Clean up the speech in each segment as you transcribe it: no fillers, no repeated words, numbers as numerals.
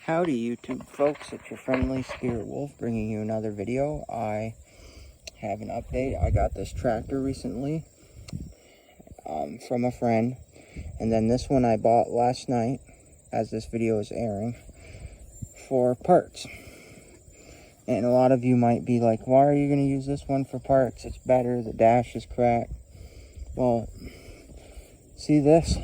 Howdy YouTube folks, it's your friendly Spirit Wolf bringing you another video. I have an update. I got this tractor recently from a friend, and then this one I bought last night as this video is airing for parts. And a lot of you might be like, why are you going to use this one for parts? It's better, the dash is cracked. Well, see this?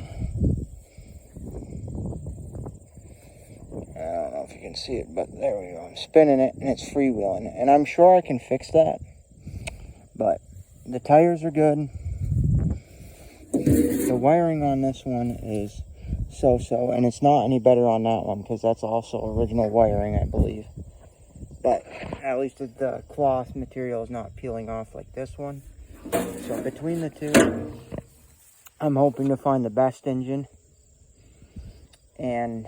I don't know if you can see it, but there we go. I'm spinning it and it's freewheeling. And I'm sure I can fix that. But the tires are good. The wiring on this one is so-so. And it's not any better on that one because that's also original wiring, I believe. But at least the cloth material is not peeling off like this one. So between the two, I'm hoping to find the best engine and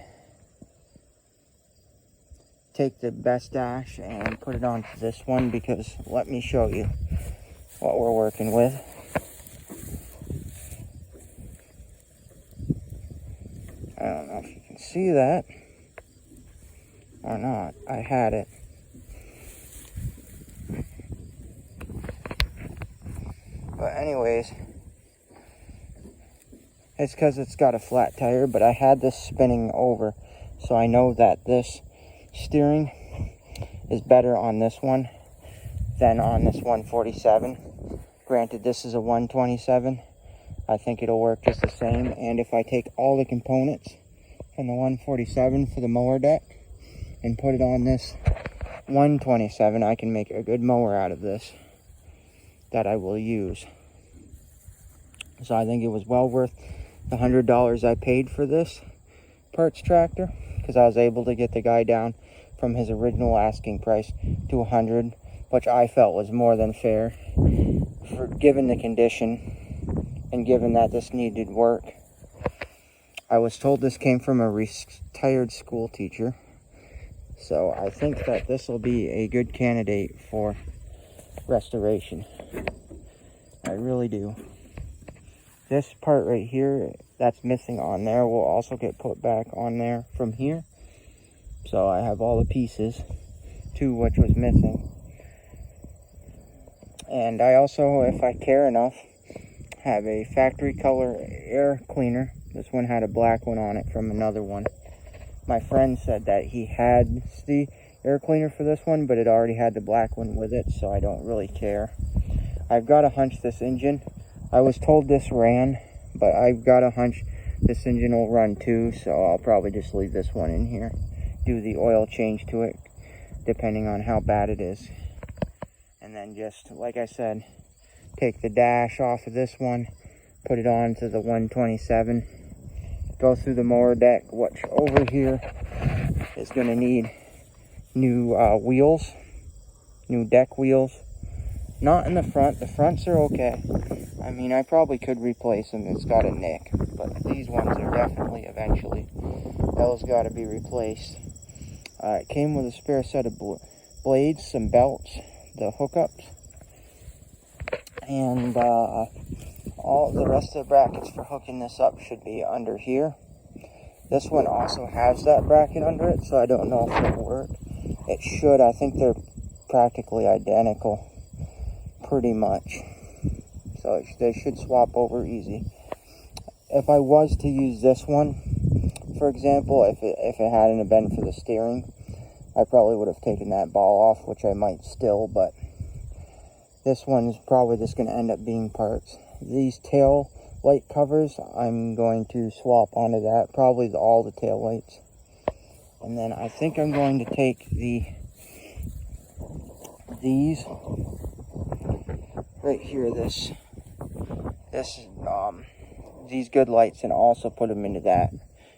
take the best dash and put it onto this one, because let me show you what we're working with. I don't know if you can see that or not. I had it. But anyways, it's because it's got a flat tire, but I had this spinning over, so I know that this steering is better on this one than on this 147. Granted, this is a 127. I think it'll work just the same. And if I take all the components from the 147 for the mower deck and put it on this 127, I can make a good mower out of this that I will use. So I think it was well worth the $100 I paid for this parts tractor, because I was able to get the guy down from his original asking price to $100, which I felt was more than fair for given the condition and given that this needed work. I was told this came from a retired school teacher, so I think that this will be a good candidate for restoration. I really do. This part right here that's missing on there will also get put back on there from here. So I have all the pieces to which was missing. And I also, if I care enough, have a factory color air cleaner. This one had a black one on it from another one. My friend said that he had the air cleaner for this one, but it already had the black one with it, so I don't really care. I've got a hunch this engine, I was told this ran, but I've got a hunch this engine will run too, so I'll probably just leave this one in here. Do the oil change to it, depending on how bad it is. And then just, like I said, take the dash off of this one, put it on to the 127, go through the mower deck, which over here is going to need new wheels, new deck wheels. Not in the front. The fronts are okay. I mean, I probably could replace them. It's got a nick, but these ones are definitely eventually. Those got to be replaced. It came with a spare set of blades, some belts, the hookups, and all the rest of the brackets for hooking this up should be under here. This one also has that bracket under it, so I don't know if it'll work. It should. I think they're practically identical, pretty much. So they should swap over easy. If I was to use this one, for example, if it hadn't been for the steering, I probably would have taken that ball off, which I might still, but this one's probably just going to end up being parts. These tail light covers, I'm going to swap onto that, probably all the tail lights. And then I think I'm going to take these right here, these good lights, and also put them into that,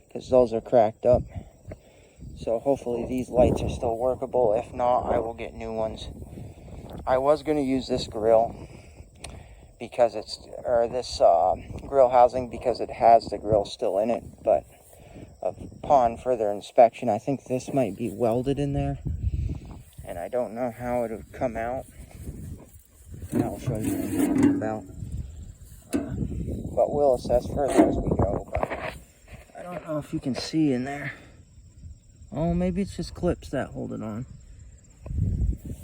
because those are cracked up. So hopefully these lights are still workable. If not, I will get new ones. I was going to use this grill because this grill housing, because it has the grill still in it, but upon further inspection, I think this might be welded in there, and I don't know how it would come out. I'll show you what I'm talking about. But we'll assess further as we go. But I don't know if you can see in there. Oh, maybe it's just clips that hold it on.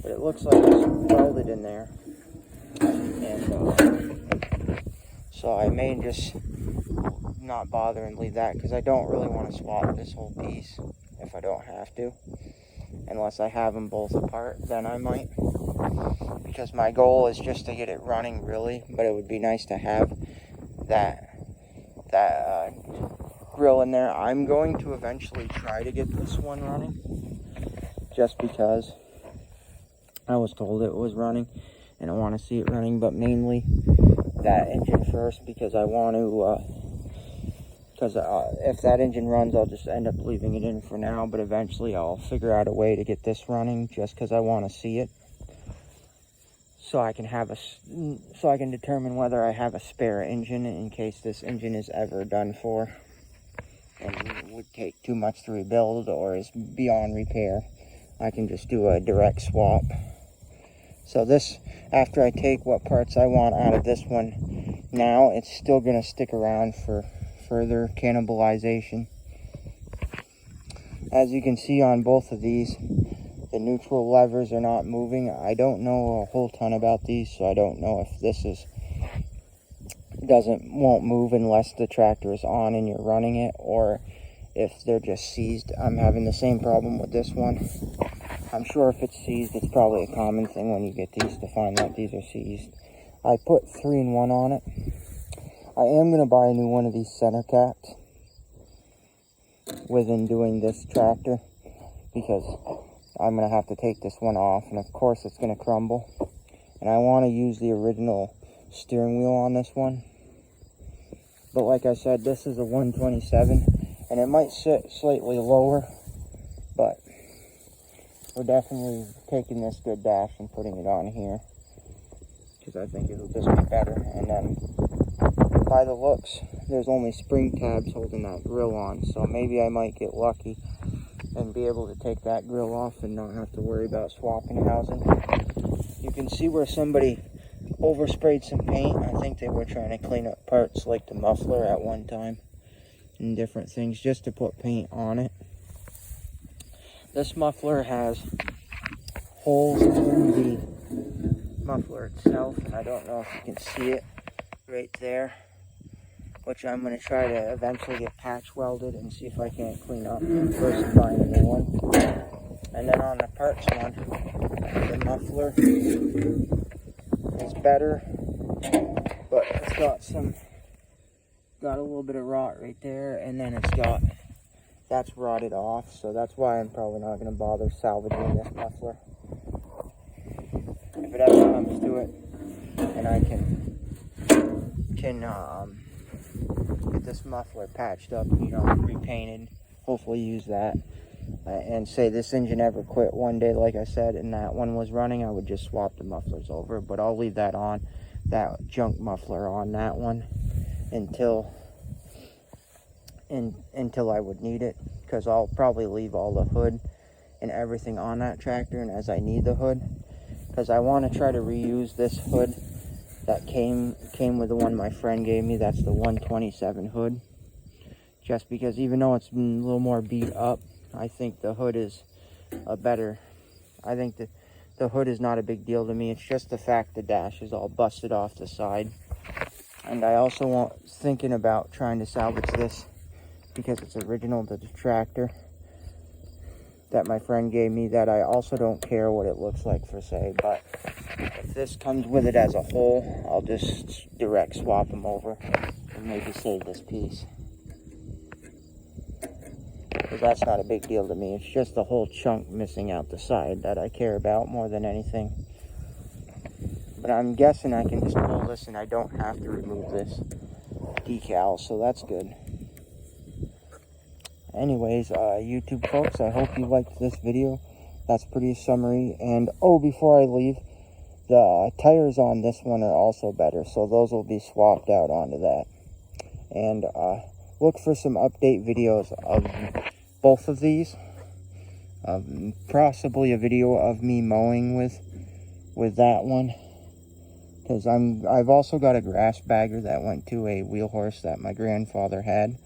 But it looks like it's welded in there. And so I may just not bother and leave that, because I don't really want to swap this whole piece if I don't have to. Unless I have them both apart, then I might. Because my goal is just to get it running, really. But it would be nice to have that grill in there. I'm going to eventually try to get this one running, just because I was told it was running and I want to see it running, but mainly that engine first, because I want to if that engine runs, I'll just end up leaving it in for now, but eventually I'll figure out a way to get this running, just because I want to see it, so I can determine whether I have a spare engine in case this engine is ever done for and would take too much to rebuild or is beyond repair. I can just do a direct swap. So this, after I take what parts I want out of this one now, it's still going to stick around for further cannibalization. As you can see on both of these, the neutral levers are not moving. I don't know a whole ton about these, so I don't know if this won't move unless the tractor is on and you're running it, or if they're just seized. I'm having the same problem with this one. I'm sure if it's seized, it's probably a common thing when you get these to find that these are seized. I put 3-in-1 on it. I am going to buy a new one of these center caps within doing this tractor, because I'm going to have to take this one off, and of course it's going to crumble. And I want to use the original steering wheel on this one. But like I said, this is a 127, and it might sit slightly lower, but we're definitely taking this good dash and putting it on here, because I think it'll just be better. And then by the looks, there's only spring tabs holding that grill on, so maybe I might get lucky and be able to take that grill off and not have to worry about swapping housing. You can see where somebody oversprayed some paint. I think they were trying to clean up parts like the muffler at one time and different things just to put paint on it. This muffler has holes in the muffler itself, and I don't know if you can see it right there, which I'm going to try to eventually get patch welded and see if I can't clean up versus buying a new one. And then on the parts one, the muffler is better, but it's got a little bit of rot right there, and then that's rotted off, so that's why I'm probably not going to bother salvaging this muffler. If it ever comes to it, and I can get this muffler patched up, repainted, hopefully use that, and say this engine ever quit one day, like I said, and that one was running, I would just swap the mufflers over. But I'll leave that on, that junk muffler on that one until I would need it, because I'll probably leave all the hood and everything on that tractor, and as I need the hood, because I want to try to reuse this hood that came with the one my friend gave me. That's the 127 hood, just because even though it's been a little more beat up, I think the hood is I think the hood is not a big deal to me. It's just the fact the dash is all busted off the side. And I also thinking about trying to salvage this, because it's original to the tractor that my friend gave me, that I also don't care what it looks like per se, but if this comes with it as a whole, I'll just direct swap them over and maybe save this piece, because that's not a big deal to me. It's just the whole chunk missing out the side that I care about more than anything. But I'm guessing I can just pull this and I don't have to remove this decal, so that's good. Anyways, YouTube folks, I hope you liked this video. That's pretty summary. And before I leave, the tires on this one are also better, so those will be swapped out onto that. And look for some update videos of both of these. Possibly a video of me mowing with that one, because I've also got a grass bagger that went to a wheel horse that my grandfather had.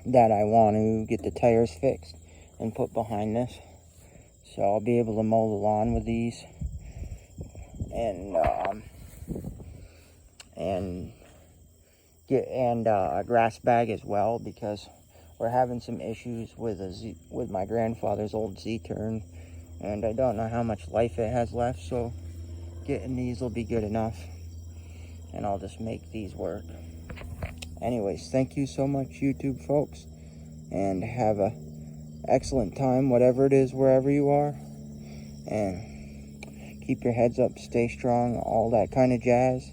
that I want to get the tires fixed and put behind this. So I'll be able to mow the lawn with these, and get a grass bag as well, because we're having some issues with with my grandfather's old Z-turn, and I don't know how much life it has left, so getting these will be good enough, and I'll just make these work. Anyways, thank you so much, YouTube folks, and have a excellent time, whatever it is, wherever you are, and keep your heads up, stay strong, all that kind of jazz.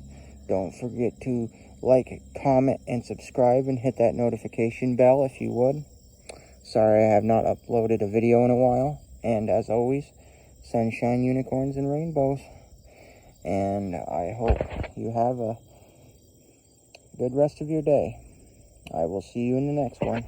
Don't forget to like, comment, and subscribe, and hit that notification bell if you would. Sorry I have not uploaded a video in a while, and as always, sunshine, unicorns, and rainbows, and I hope you have a good rest of your day. I will see you in the next one.